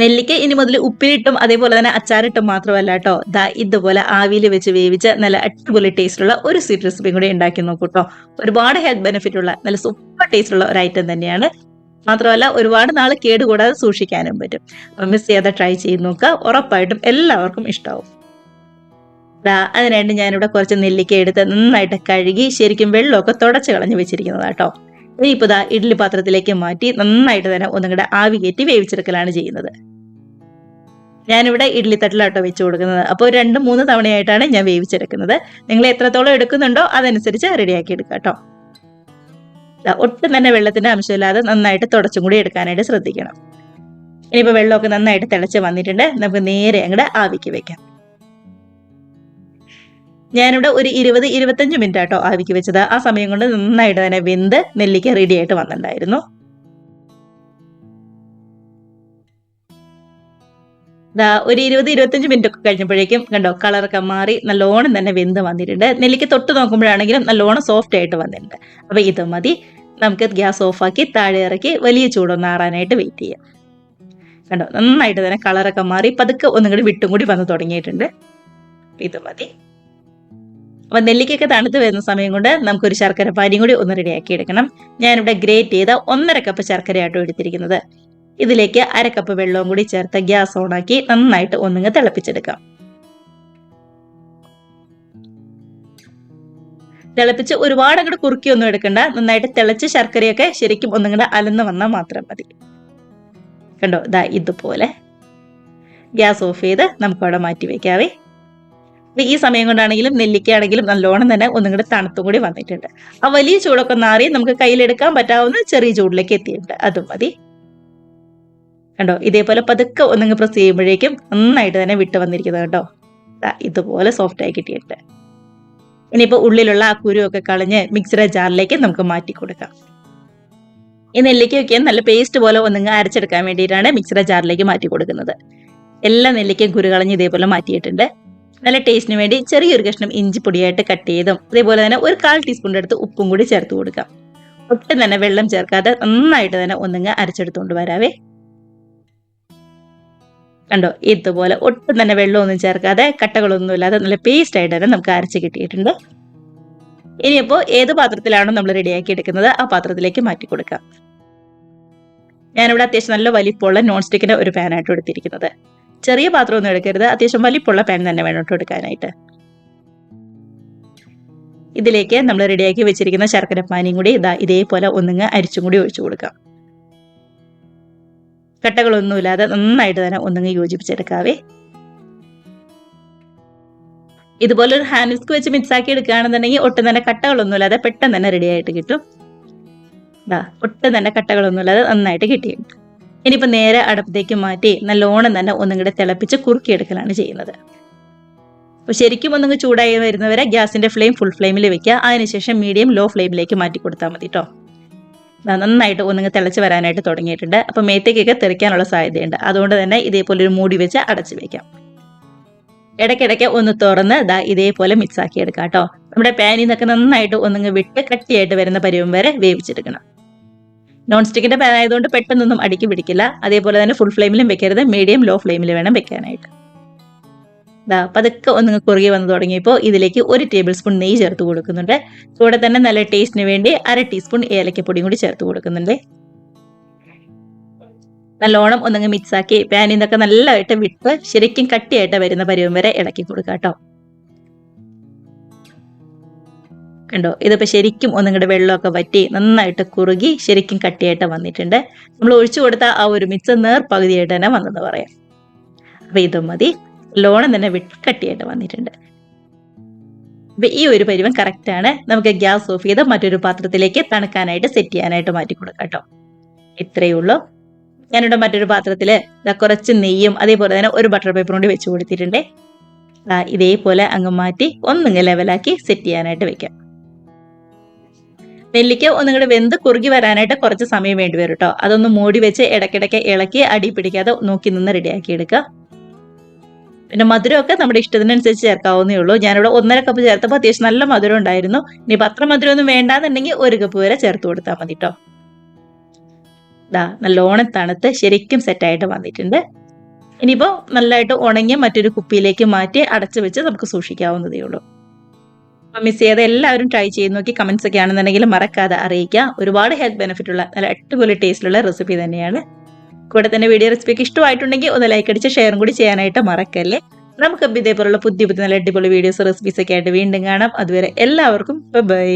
നെല്ലിക്ക ഇനി മുതൽ ഉപ്പിലിട്ടും അതേപോലെ തന്നെ അച്ചാറിട്ടും മാത്രമല്ല കേട്ടോ, ദാ ഇതുപോലെ ആവിയിൽ വെച്ച് വേവിച്ച നല്ല അടിപൊളി ടേസ്റ്റുള്ള ഒരു സ്വീറ്റ് റെസിപ്പി കൂടി ഉണ്ടാക്കി നോക്കൂ കേട്ടോ. ഒരുപാട് ഹെൽത്ത് ബെനിഫിറ്റ് ഉള്ള നല്ല സൂപ്പർ ടേസ്റ്റുള്ള ഒരു ഐറ്റം തന്നെയാണ്. മാത്രമല്ല ഒരുപാട് നാൾ കേടുകൂടാതെ സൂക്ഷിക്കാനും പറ്റും. അപ്പം മിസ് ചെയ്യാതെ ട്രൈ ചെയ്ത് നോക്കുക, ഉറപ്പായിട്ടും എല്ലാവർക്കും ഇഷ്ടാവും. അതിനായിട്ട് ഞാനിവിടെ കുറച്ച് നെല്ലിക്ക എടുത്ത് നന്നായിട്ട് കഴുകി ശരിക്കും വെള്ളമൊക്കെ തുടച്ച് കളഞ്ഞ് വെച്ചിരിക്കുന്നതാട്ടോ. ഇനിയിപ്പോൾ ദാ ഇഡ്ഡലി പാത്രത്തിലേക്ക് മാറ്റി നന്നായിട്ട് തന്നെ ഒന്നുകൂടെ ആവി കയറ്റി വേവിച്ചെടുക്കലാണ് ചെയ്യുന്നത്. ഞാനിവിടെ ഇഡ്ഡലി തട്ടിലാട്ടോ വെച്ച് കൊടുക്കുന്നത്. അപ്പോൾ 2-3 തവണയായിട്ടാണ് ഞാൻ വേവിച്ചെടുക്കുന്നത്. നിങ്ങൾ എത്രത്തോളം എടുക്കുന്നുണ്ടോ അതനുസരിച്ച് റെഡിയാക്കി എടുക്കാം കേട്ടോ. ഒട്ടും തന്നെ വെള്ളത്തിന്റെ അംശമില്ലാതെ നന്നായിട്ട് തുടച്ചും കൂടി എടുക്കാനായിട്ട് ശ്രദ്ധിക്കണം. ഇനിയിപ്പോൾ വെള്ളമൊക്കെ നന്നായിട്ട് തിളച്ച് വന്നിട്ടുണ്ട്. നമുക്ക് നേരെ അങ്ങോട്ട് ആവിക്ക് വെക്കാം. ഞാനിവിടെ ഒരു 20-25 മിനിറ്റ് ആട്ടോ ആവിക്ക് വെച്ചത്. ആ സമയം കൊണ്ട് നന്നായിട്ട് തന്നെ വെന്ത് നെല്ലിക്ക റെഡി ആയിട്ട് വന്നിട്ടുണ്ടായിരുന്നു. ഒരു 20-25 മിനിറ്റ് ഒക്കെ കഴിഞ്ഞപ്പോഴേക്കും കണ്ടോ കളറൊക്കെ മാറി നല്ലോണം തന്നെ വെന്ത് വന്നിട്ടുണ്ട്. നെല്ലിക്ക തൊട്ട് നോക്കുമ്പോഴാണെങ്കിലും നല്ലോണം സോഫ്റ്റ് ആയിട്ട് വന്നിട്ടുണ്ട്. അപ്പൊ ഇത് മതി. നമുക്ക് ഗ്യാസ് ഓഫാക്കി താഴെ ഇറക്കി വലിയ ചൂടൊന്ന് ആറാനായിട്ട് വെയിറ്റ് ചെയ്യാം. കണ്ടോ നന്നായിട്ട് തന്നെ കളറൊക്കെ മാറി പതുക്കെ ഒന്നും കൂടി വിട്ടും കൂടി വന്ന് തുടങ്ങിയിട്ടുണ്ട്. ഇത് മതി. അപ്പൊ നെല്ലിക്കൊക്കെ തണുത്ത് വരുന്ന സമയം കൊണ്ട് നമുക്കൊരു ശർക്കര പാനിയും കൂടി ഒന്ന് റെഡിയാക്കി എടുക്കണം. ഞാനിവിടെ ഗ്രേറ്റ് ചെയ്ത 1.5 കപ്പ് ശർക്കരയാട്ടോ എടുത്തിരിക്കുന്നത്. ഇതിലേക്ക് 1/2 കപ്പ് വെള്ളവും കൂടി ചേർത്ത് ഗ്യാസ് ഓണാക്കി നന്നായിട്ട് ഒന്നുങ്ങ് തിളപ്പിച്ചെടുക്കാം. തിളപ്പിച്ച് ഒരുപാട് അങ്ങോട്ട് കുറുക്കിയൊന്നും എടുക്കണ്ട. നന്നായിട്ട് തിളച്ച് ശർക്കരയൊക്കെ ശരിക്കും ഒന്നുകൂടെ അലന്ന് വന്നാൽ മാത്രം മതി. കണ്ടോ ഇതുപോലെ ഗ്യാസ് ഓഫ് ചെയ്ത് നമുക്ക് അവിടെ മാറ്റി വെക്കാവേ. ഈ സമയം കൊണ്ടാണെങ്കിലും നെല്ലിക്കയാണെങ്കിലും നല്ലോണം തന്നെ ഒന്നും കൂടെ തണുത്തും കൂടി വന്നിട്ടുണ്ട്. ആ വലിയ ചൂടൊക്കെ മാറി നമുക്ക് കയ്യിലെടുക്കാൻ പറ്റാവുന്ന ചെറിയ ചൂടിലേക്ക് എത്തിയിട്ടുണ്ട്. അതും മതി. കണ്ടോ ഇതേപോലെ പതുക്കെ ഒന്നങ്ങ് പ്രസ് ചെയ്യുമ്പോഴേക്കും നന്നായിട്ട് തന്നെ വിട്ട് വന്നിരിക്കുന്നത് കേട്ടോ. ഇതുപോലെ സോഫ്റ്റ് ആയി കിട്ടിയിട്ടുണ്ട്. ഇനിയിപ്പോൾ ഉള്ളിലുള്ള ആ കുരുവൊക്കെ കളഞ്ഞ് മിക്സിയുടെ ജാറിലേക്ക് നമുക്ക് മാറ്റി കൊടുക്കാം. ഈ നെല്ലിക്കയൊക്കെ നല്ല പേസ്റ്റ് പോലെ ഒന്നുങ്ങ് അരച്ചെടുക്കാൻ വേണ്ടിയിട്ടാണ് മിക്സിയുടെ ജാറിലേക്ക് മാറ്റി കൊടുക്കുന്നത്. എല്ലാ നെല്ലിക്കയും കുരു കളഞ്ഞ് ഇതേപോലെ മാറ്റിയിട്ടുണ്ട്. നല്ല ടേസ്റ്റിന് വേണ്ടി ചെറിയൊരു കഷ്ണം ഇഞ്ചി പൊടിയായിട്ട് കട്ട് ചെയ്തും അതേപോലെ തന്നെ ഒരു 1/4 ടീസ്പൂണിന്റെ അടുത്ത് ഉപ്പും കൂടി ചേർത്ത് കൊടുക്കാം. ഒട്ടും തന്നെ വെള്ളം ചേർക്കാതെ നന്നായിട്ട് തന്നെ ഒന്നുങ്ങ് അരച്ചെടുത്തുകൊണ്ട് വരാവേ. കണ്ടോ ഇതുപോലെ ഒട്ടും തന്നെ വെള്ളമൊന്നും ചേർക്കാതെ കട്ടകളൊന്നും ഇല്ലാതെ നല്ല പേസ്റ്റ് ആയിട്ട് തന്നെ നമുക്ക് അരച്ച് കിട്ടിയിട്ടുണ്ട്. ഇനിയിപ്പോൾ ഏത് പാത്രത്തിലാണോ നമ്മൾ റെഡിയാക്കി എടുക്കുന്നത് ആ പാത്രത്തിലേക്ക് മാറ്റി കൊടുക്കാം. ഞാനിവിടെ അത്യാവശ്യം നല്ല വലിപ്പമുള്ള നോൺ സ്റ്റിക്കിന്റെ ഒരു പാനായിട്ട് എടുത്തിരിക്കുന്നത്. ചെറിയ പാത്രമൊന്നും എടുക്കരുത്, അത്യാവശ്യം വലിപ്പമുള്ള പാൻ തന്നെ വേണം എടുക്കാനായിട്ട്. ഇതിലേക്ക് നമ്മൾ റെഡിയാക്കി വെച്ചിരിക്കുന്ന ശർക്കര പാനിയും കൂടി ഇതേപോലെ ഒന്നുങ്ങ് അരിച്ചും കൂടി ഒഴിച്ചു കൊടുക്കാം. കട്ടകളൊന്നുമില്ലാതെ നന്നായിട്ട് തന്നെ ഒന്നുങ്ങ് യോജിപ്പിച്ചെടുക്കാവേ. ഇതുപോലെ ഒരു ഹാൻഡ് വിസ്ക് വെച്ച് മിക്സ് ആക്കി എടുക്കുകയാണെന്നുണ്ടെങ്കിൽ ഒട്ടും തന്നെ കട്ടകളൊന്നുമില്ലാതെ പെട്ടെന്ന് തന്നെ റെഡി ആയിട്ട് കിട്ടും. ഒട്ടും തന്നെ കട്ടകളൊന്നുമില്ലാതെ നന്നായിട്ട് കിട്ടിയിട്ടുണ്ട്. ഇനിയിപ്പോൾ നേരെ അടുപ്പത്തേക്ക് മാറ്റി നല്ലോണം തന്നെ ഒന്നും കൂടെ തിളപ്പിച്ച് കുറുക്കിയെടുക്കലാണ് ചെയ്യുന്നത്. അപ്പോൾ ശരിക്കും ഒന്നും ചൂടായി വരുന്നവരെ ഗ്യാസിന്റെ ഫ്ലെയിം ഫുൾ ഫ്ലെയിമിൽ വെക്കുക. അതിനുശേഷം മീഡിയം ലോ ഫ്ലെയിമിലേക്ക് മാറ്റി കൊടുത്താൽ മതി കേട്ടോ. നന്നായിട്ട് ഒന്നുങ്ങ് തിളച്ച് വരാനായിട്ട് തുടങ്ങിയിട്ടുണ്ട്. അപ്പോൾ മേത്തേക്കൊക്കെ തെറിക്കാനുള്ള സാധ്യതയുണ്ട്. അതുകൊണ്ട് തന്നെ ഇതേപോലെ ഒരു മൂടി വെച്ച് അടച്ചു വെക്കാം. ഇടയ്ക്കിടയ്ക്ക് ഒന്ന് തുറന്ന് ഇതേപോലെ മിക്സ് ആക്കി എടുക്കാം കേട്ടോ. നമ്മുടെ പാനിൽ നിന്നൊക്കെ നന്നായിട്ട് ഒന്നുങ്ങ് വിട്ട് കട്ടിയായിട്ട് വരുന്ന പരുവം വരെ വേവിച്ചെടുക്കണം. നോൺ സ്റ്റിക്കിന്റെ പാൻ ആയതുകൊണ്ട് പെട്ടെന്നൊന്നും അടുക്കി പിടിക്കില്ല. അതേപോലെ തന്നെ ഫുൾ ഫ്ലെയിമിലും വെക്കരുത്, മീഡിയം ലോ ഫ്ലെയിമിൽ വേണം വെക്കാനായിട്ട്. പതുക്കെ ഒന്നുങ്ങ് കുറുകി വന്ന് തുടങ്ങിയപ്പോൾ ഇതിലേക്ക് 1 ടേബിൾ സ്പൂൺ നെയ്യ് ചേർത്ത് കൊടുക്കുന്നുണ്ട്. കൂടെ തന്നെ നല്ല ടേസ്റ്റിന് വേണ്ടി 1/2 ടീസ്പൂൺ ഏലക്കപ്പൊടിയും കൂടി ചേർത്ത് കൊടുക്കുന്നുണ്ട്. നല്ലോണം ഒന്നങ്ങ് മിക്സ് ആക്കി പാനിൽ നിന്നൊക്കെ നല്ലതായിട്ട് വിട്ട് ശരിക്കും കട്ടിയായിട്ട് വരുന്ന പരുവം വരെ ഇളക്കി കൊടുക്കാം കേട്ടോ. കണ്ടോ ഇതിപ്പോൾ ശരിക്കും ഒന്നുകൂടെ വെള്ളമൊക്കെ വറ്റി നന്നായിട്ട് കുറുകി ശരിക്കും കട്ടിയായിട്ട് വന്നിട്ടുണ്ട്. നമ്മൾ ഒഴിച്ചു കൊടുത്ത ആ ഒരു മിക്സ് നേർപകുതിയായിട്ട് തന്നെ വന്നെന്ന് പറയാം. അപ്പൊ ഇതും മതി. ലോണം തന്നെ വിട്ട് കട്ടിയായിട്ട് വന്നിട്ടുണ്ട്. അപ്പൊ ഈ ഒരു പരുവം കറക്റ്റ് ആണ്. നമുക്ക് ഗ്യാസ് ഓഫ് ചെയ്ത് മറ്റൊരു പാത്രത്തിലേക്ക് തണുക്കാനായിട്ട് സെറ്റ് ചെയ്യാനായിട്ട് മാറ്റി കൊടുക്കാം കേട്ടോ. ഇത്രയേ ഉള്ളൂ. ഞാനിവിടെ മറ്റൊരു പാത്രത്തില് കുറച്ച് നെയ്യും അതേപോലെ തന്നെ ഒരു ബട്ടർ പേപ്പറും കൂടി വെച്ച് കൊടുത്തിട്ടുണ്ട്. ഇതേപോലെ അങ്ങ് മാറ്റി ഒന്നിങ്ങ് ലെവലാക്കി സെറ്റ് ചെയ്യാനായിട്ട് വെക്കാം. നെല്ലിക്ക ഒന്നുകൂടെ വെന്ത് കുറുകി വരാനായിട്ട് കുറച്ച് സമയം വേണ്ടി വരും കേട്ടോ. അതൊന്ന് മൂടി വെച്ച് ഇടയ്ക്കിടയ്ക്ക് ഇളക്കി അടി പിടിക്കാതെ നോക്കി നിന്ന് റെഡിയാക്കി എടുക്കുക. പിന്നെ മധുരമൊക്കെ നമ്മുടെ ഇഷ്ടത്തിനനുസരിച്ച് ചേർക്കാവുന്നേ ഉള്ളൂ. ഞാനിവിടെ 1.5 കപ്പ് ചേർത്തപ്പോൾ അത്യാവശ്യം നല്ല മധുരം ഉണ്ടായിരുന്നു. ഇനി അത്ര മധുരമൊന്നും വേണ്ടാന്നുണ്ടെങ്കിൽ 1 കപ്പ് വരെ ചേർത്ത് കൊടുത്താൽ മതി കേട്ടോ. നല്ലോണം തണുത്ത് ശരിക്കും സെറ്റായിട്ട് വന്നിട്ടുണ്ട്. ഇനിയിപ്പോൾ നല്ലതായിട്ട് ഉണങ്ങിയ മറ്റൊരു കുപ്പിയിലേക്ക് മാറ്റി അടച്ചു വെച്ച് നമുക്ക് സൂക്ഷിക്കാവുന്നതേ ഉള്ളൂ. അപ്പം മിസ് ചെയ്ത് എല്ലാവരും ട്രൈ ചെയ്ത് നോക്കി കമൻസ് ഒക്കെ ആണെന്നുണ്ടെങ്കിൽ മറക്കാതെ അറിയിക്കുക. ഒരുപാട് ഹെൽത്ത് ബെനിഫിറ്റ് ഉള്ള നല്ല അടിപൊളി ടേസ്റ്റിലുള്ള റെസിപ്പി തന്നെയാണ്. കൂടെ തന്നെ വീഡിയോ റെസിപ്പിക്ക് ഇഷ്ടമായിട്ടുണ്ടെങ്കിൽ ഒന്ന് ലൈക്ക് അടിച്ച് ഷെയറും കൂടി ചെയ്യാനായിട്ട് മറക്കല്ലേ. നമുക്ക് ഇതേപോലുള്ള പുതിയ പുതിയ നല്ല അടിപൊളി വീഡിയോസ് റെസിപ്പീസ് ഒക്കെ ആയിട്ട് വീണ്ടും കാണാം. അതുവരെ എല്ലാവർക്കും ബൈ.